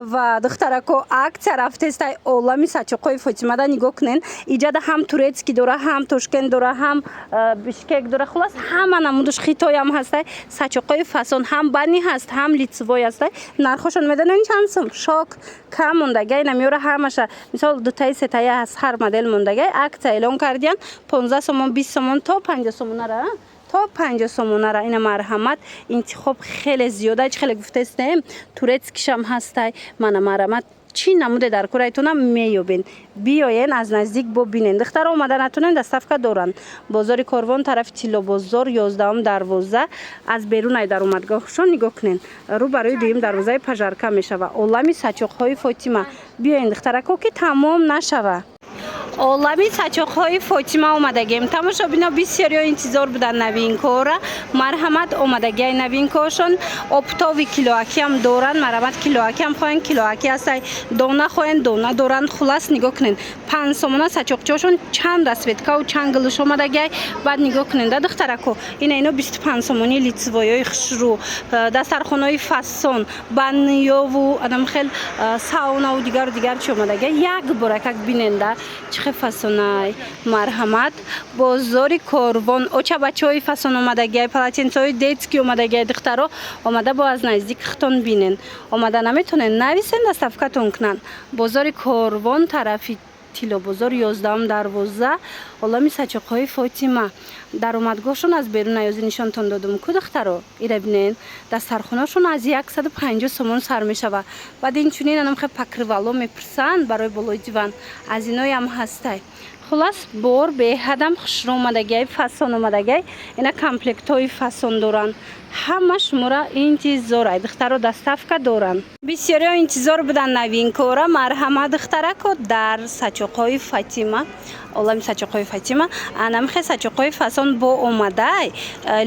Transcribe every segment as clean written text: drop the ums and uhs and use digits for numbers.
ва духтарако акция рафтестай олами сачоқои фотимада нигоҳ кунен. Иҷада ҳам турецки дора, ҳам тошкент дора, ҳам бишкек дора. Хулос ҳама намудаш хитоям ҳастай. Сачоқои фасон ҳам бани ҳаст, ҳам лицевой ҳастай. Нархошон медонен чанд сум? Шок кам мондагай намёра ҳамаша. Мисол дутаи сетая ҳаст, ҳар модел мондагай. Акция эълон кардиян 15 сомон, 20 сомон то 50 сомонара. То 50 сомонара ина марҳамат интихоб хеле зиёда хеле гуфтестем турецкишам ҳастай мана марҳамат чӣ намуде дар курайтонам меёбен биёен аз наздик бобинен духтара омада натунен доставка доранд бозори Корвон тарафи Тилло бозор 11 дарвоза аз берунай даромадгоҳшон нигоҳ кунен рӯбарои дуюм дарвозаи пажарка мешава олами сачоқҳои Фотима биёен духтарако ки тамом нашава олами сачоқҳои Фотима омадагем тамошобино бисёриҳо интизор буданд новинкора марҳамат омадагиаи новинкаошон оптови килоакиам доранд марҳамат килоакиам хоҳен килоаки ҳастай дона хоҳен дона доранд хулас нигоҳ кунен 5 сомона сачоқчаошон чанд расветкаву чанд гулуш омадагиай баъд нигоҳ кунен да духтарако ина ино 25 сомони лицевоиҳои хушрӯ дастархонаҳои фасон баниёву адам хел саунаву дигару дигар чӣ омадагиай як боракак биненда фасонай марҳамат бозори Корвон очабачаҳои фасон омадагиай полотенцаҳои детский омадагиай духтаро омада бо аз наздик хитон бинен омада наметонен нависен доставкатон кунанд бозори Корвон тарафи Тилло бозор 11 дарвоза олами сачоқҳои Фотима даромадгоҳшон аз берун аёзи нишонтон додум ку духтаро ира бинен дастархонашон аз 150 сомон сар мешава баъд инчунин анамхе покрывало мепирсанд барои болои диван аз иноям ҳастай хулас бор беҳадам хушрӯ омадагиай фасон омадагиай ина комплектҳои фасон доранд ҳама шумора интизорай духтаро доставка доранд бисёриҳо интизор буданд новинкора марҳамат духтарако дар сачоқҳои Фотима олами сачоқҳои Фотима анамхе сачоқҳои фасон бо омадай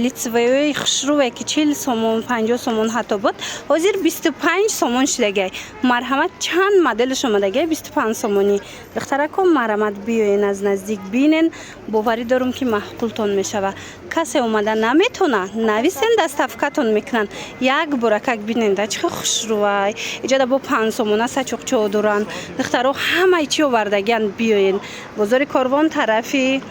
лицевои хушрӯве ки 40 сомон 50 сомон ҳатто буд ҳозир 25 сомон шудагиай марҳамат чанд моделш омадагиай 25 сомонӣ духтарако марҳамат биёен аз наздик бинен боварӣ дорум ки маҳқултон мешава касе омада наметона нависен доставкатон мекунанд як боракак биненда чихе хушрӯвай иҷада бо 5 сомона сачоқчаҳо доранд духтаро ҳамаи чӣ овардагианд биёен бозори Корвон тарафи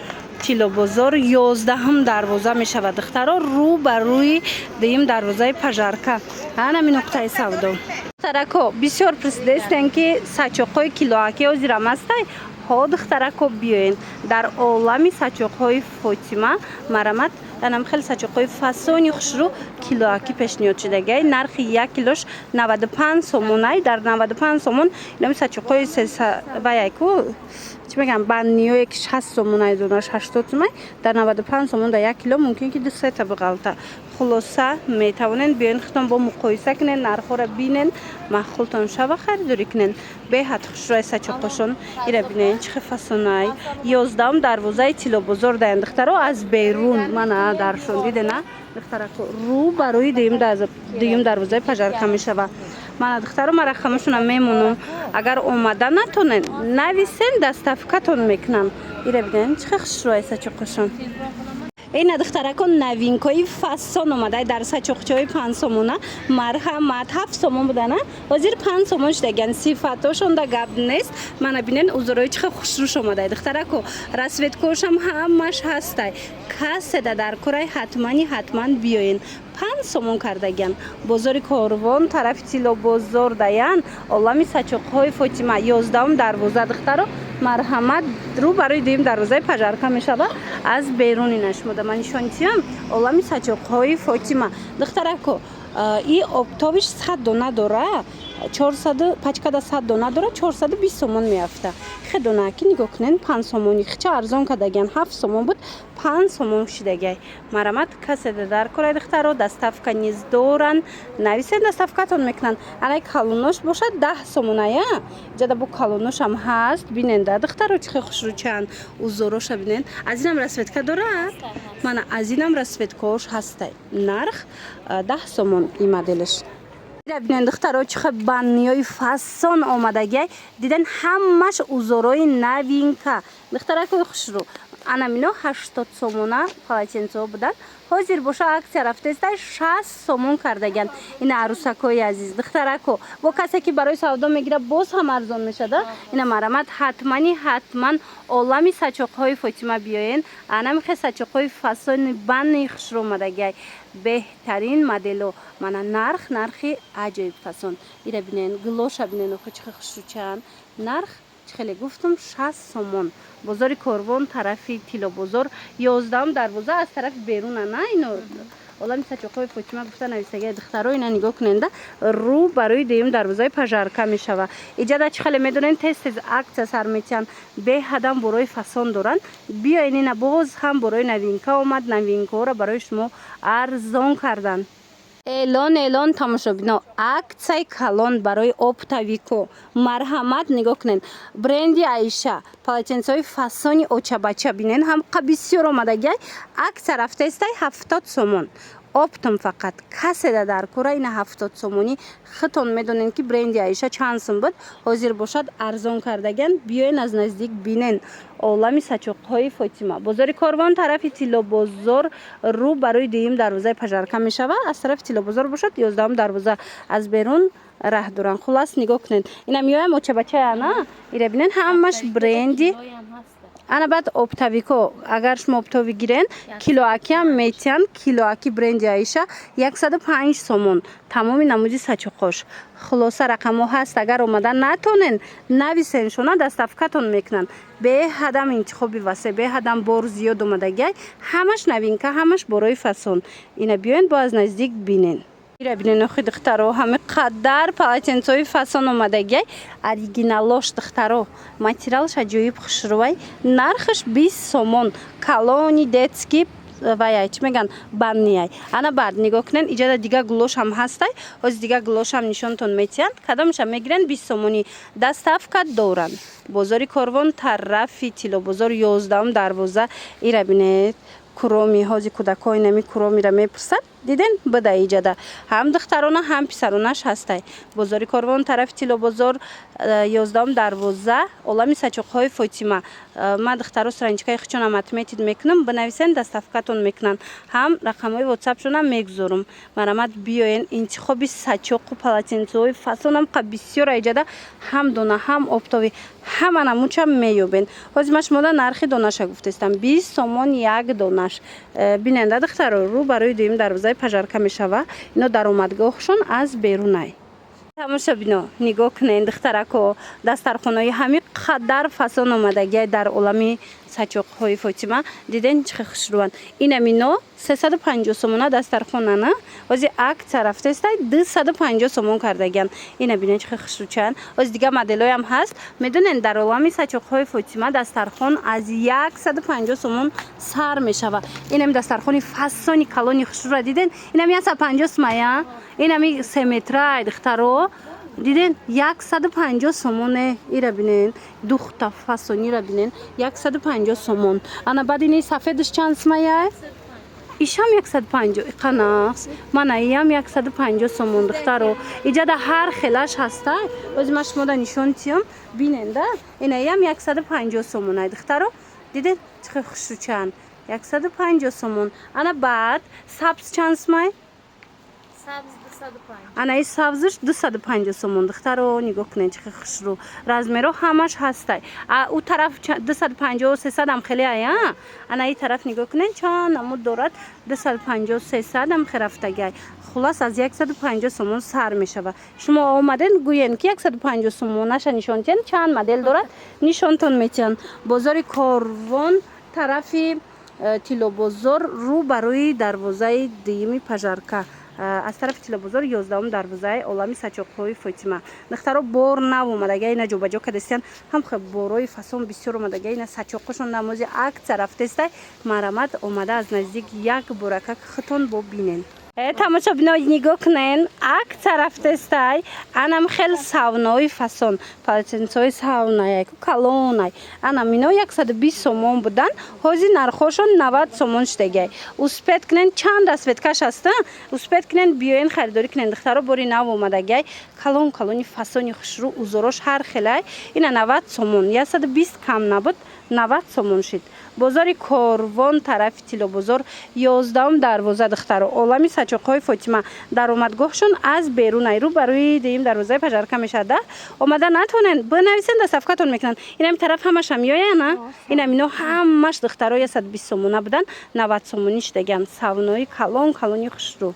Тилло бозор 11 дарвоза мешавад духтаро рӯ ба рӯи дуюм дарвозаи пажарка ҳанами нуқтаи савдо духтарако бисёр пурсидестен ки сачоқҳои килоаки ҳозирам ҳастай ҳо духтарако биёен дар олами сачоқҳои Фотима марҳамат анам хел сачоқҳои фасони хушрӯ килоаки пешниҳод шудагиай нархи 1 килош 95 сомонай дар 95 сомон инами сачоқҳои сесаваяку чӣ мегам банниёе ки 60 сомонай донаш 80 сомай дар 95 сомон дар 1 кило мумкин ки ду сета биғалта хулоса метавонен биёен хитон бо муқоиса кунен нархҳоро бинен маҳқултон шава харидорӣ кунен беҳад хушрӯи сачоқҳошон ира бинен чихе фасонай 11 дарвозаи Тилло бозор даянд духтаро аз берун мана даршон дидена духтарако рӯ ба рӯи дуюм дарвозаи пажарка мешава мана духтаро ма рақамашонам мемонам агар омада натонен нависен доставкатон мекунам ира бинен чихе хушрӯи сачоқҳошон ина духтарако новинкои фасон омадай дар сачоқчаҳои 5 сомона марҳамат 7 сомон будана ҳозир 5 сомон шудагианд сифатошонда гап нест мана бинен узорои чихе хушрӯш омадай духтарако расветкаошам ҳамаш ҳастай каседа дар курай ҳатман биёен 5 сомон кардагиан бозори Корвон тарафи Тилло бозор даян олами сачоқҳои Фотима 11 дарвоза духтаро марҳамат рӯ барои дуюм дарвозаи пажарка мешава аз беруни нашмода ман нишонитиам олами сачоқҳои Фотима духтарако и оптовиш 100 дона дора 400 пачкада 100 дона дора 420 сомон меафта хедонаки нигоҳ кунен 5 сомони хича арзон кардагиан 7 сомон буд 5 сомон шудагиай марҳамат каседа дар кораи духтаро доставка низ доранд нависен доставкатон мекунанд алай калонош бошад 10 сомоная ҷада бо калоношам ҳаст биненда духтаро чихе хушрӯчанд узороша бинен аз инам расветка дорад мана аз инам расветкаош ҳастай нарх 10 сомон и моделш бинен духтаро чихе банниёи фасон омадагиай диден ҳамаш узорои новинка духтаракои хушрӯ анамино 80 сомона полотенцо буданд. ҳозир боша аксия рафтестай 60 сомон кардаган. Ина арусакои азиз, духтарако, бо касе ки барои савдо мегира боз ҳам арзон мешада. Ина марамат ҳатман олами сачоқҳои Фотима биёен. Ана мехе сачоқҳои фасони банни хушро омадагай. Беҳтарин модело. Мана нархи аҷоиб фасон. Ира бинен, глоша бинен, охочхе хушручан. Нарх خیلی گفتم 60 سومون. بازار کاروان طرفی تیلا بازار 11 دروازه از طرف بیرون نه اینو. حالا میشه چوکای فاطمه گفته نویسنده دخترای اینا نگاه کننده رو برای دیم دروازه پژارکا میشوه. اینجا چه خیلی میدونن تست عکس سر میتن به هدم برای فسان دارن. بیاین اینا باز هم برای نوینکا اومد نوینکا را برای شما ارزان کردن. اعلان تماشابینا акцияи калон барои оптавико марҳамат нигоҳ кунед бренди Аиша полотенцои фасони очабача бинен ҳамқа бисёр омадагай акция рафтаистай 70 сомон оптум фақат каседа дар кора ина 70 сомонӣ хитон медонен ки бренди Аиша чанд сум буд ҳозир бошад арзон кардаган биёен аз наздик бинен олами сачоқҳои Фотима бозори Корвон тарафи Тило бозор рӯ барои дуюм дарвозаи пажарка мешава аз тарафи Тило бозор бошад 11 дарвоза аз берун раҳ доран хулас нигоҳ кунед ина миёям очабачая на ира бинен ҳамаш бренди ана баъд оптавико агар шумо оптови гирен килоаки ҳам метиҳанд килоаки бренди Аиша 105 сомон тамоми намуди сачоқош хулоса рақамо ҳаст агар омада натонен нависен шона доставкатон мекунанд беҳадам интихоби васеъ беҳадам бор зиёд омадагай ҳамаш навинка ҳамаш борои фасон ина биёен бо аз наздик бинен ира бинен охи духтаро ҳами қадар полотенцои фасон омадагай оригиналош духтаро материалш аҷоиб хушрӯвай нархаш 20 сомон калони детски ваяй чӣ меган баннияй ана баъд нигоҳ кунен иҷада дига глош ҳам ҳастай ҳози дига глош ҳам нишонтон метиҳанд кадомаша мегирен 20 сомонӣ доставка доранд бозори Корвон тарафи Тило бозор 11 дарвоза ира бинед куроми ҳози кӯдакҳои нами куромира мепурсад диден буда иҷада ҳам духтарона ҳам писаронаш ҳастай бозори Корвон тарафи Тило бозор 11 дарвоза олами сачоқҳои Фотима ма духтаро страничкаи хичонам атметид мекунам бинависен доставкатон мекунанд ҳам рақамҳои ватсапшонам мегузорум марамат биёен интихоби сачоқу полотенцои фасонам қа бисёр иҷада ҳам дона ҳам оптови ҳама намучам меёбен ҳозир ма шумода нархи донаша гуфтаистам 20 сомон як донаш биненда духтаро рӯ барои дуюм дарвозаи пажарка мешава ино даромадгоҳшон аз берунай тамошобино нигоҳ кунед духтарако дастархонои ҳами қадар фасон омадагиай дар олами сачоқҳои Фотима диден чӣ хушрӯванд инамино 350 сомона дастархонана ҳозир акция рафтаистай 250 сомон кардаган ина бинен чӣ хушрӯчанд ҳозир дига моделоям ҳаст медонен дар олами сачоқҳои Фотима дастархон аз 150 сомон сар мешава инами дастархони фасони калони хушрӯра диден инами 150 сомая инами 3 метрай духтаро диден 150 сомоне ира бинен духта фасонира бинен 150 сомон ана баъд ини сафедаш чанд сомая ишам 150 қанақс манаиам 150 сомон духтаро иҷада ҳар хелаш ҳаста ҳозир ма шумода нишон тиём биненда инаиам 150 сомонай духтаро диден чӣ хушрӯчанд 150 сомон ана баъд сабз чанд сомай анаи сабзиш 250 сомон духтаро нигоҳ кунед чӣ хушрӯ размеро ҳамаш ҳастай у тараф 250 300 ам хеле ая анаи тараф нигоҳ кунед чанд намуд дорад 250 300 ам херафтагай хулас аз 150 сомон сар мешава шумо омаден гӯен ки 150 сомонаша нишонтиҳан чанд модел дорад нишонтон метиҳанд бозори Корвон тарафи Тило бозор рӯ барои дарвозаи дуюми пажарка аз тарафи Тило бозор 11 дарвозаи олами сачоқҳои Фотима духтаро бор нав омадагай ина ҷобаҷо кардастиян ҳам хе борои фасон бисёр омадагай ина сачоқҳошон намози акция рафтастай марамат омада аз наздик як борака хитон бо бинен тамошобинои нигоҳ кунен акция рафтестай анам хел савнои фасон полотенцои савнае калонай анам ино 120 сомон будан ҳозир нархошон 90 сомон шудагай успед кунен чанд асветкаш аста успед кунен биёен харидорӣ кунен духтаро бори нав омадагай калони фасони хушрӯ узорош ҳар хелай ина 90 сомон 120 кам набуд 90 сомон шид бозори корвон тарафи тилобозор 11 дарвоза духтаро олами сачоқҳои фотима даромадгоҳшон аз берунай рӯ барои деюм дарвозаи пажарка мешада омада натонен бинависен да сафкатон мекунанд инами тараф ҳамаша меояна инам ино ҳамаш духтаро 120 сомона будан 90 сомонӣ шудагиам савнои калони хушрӯ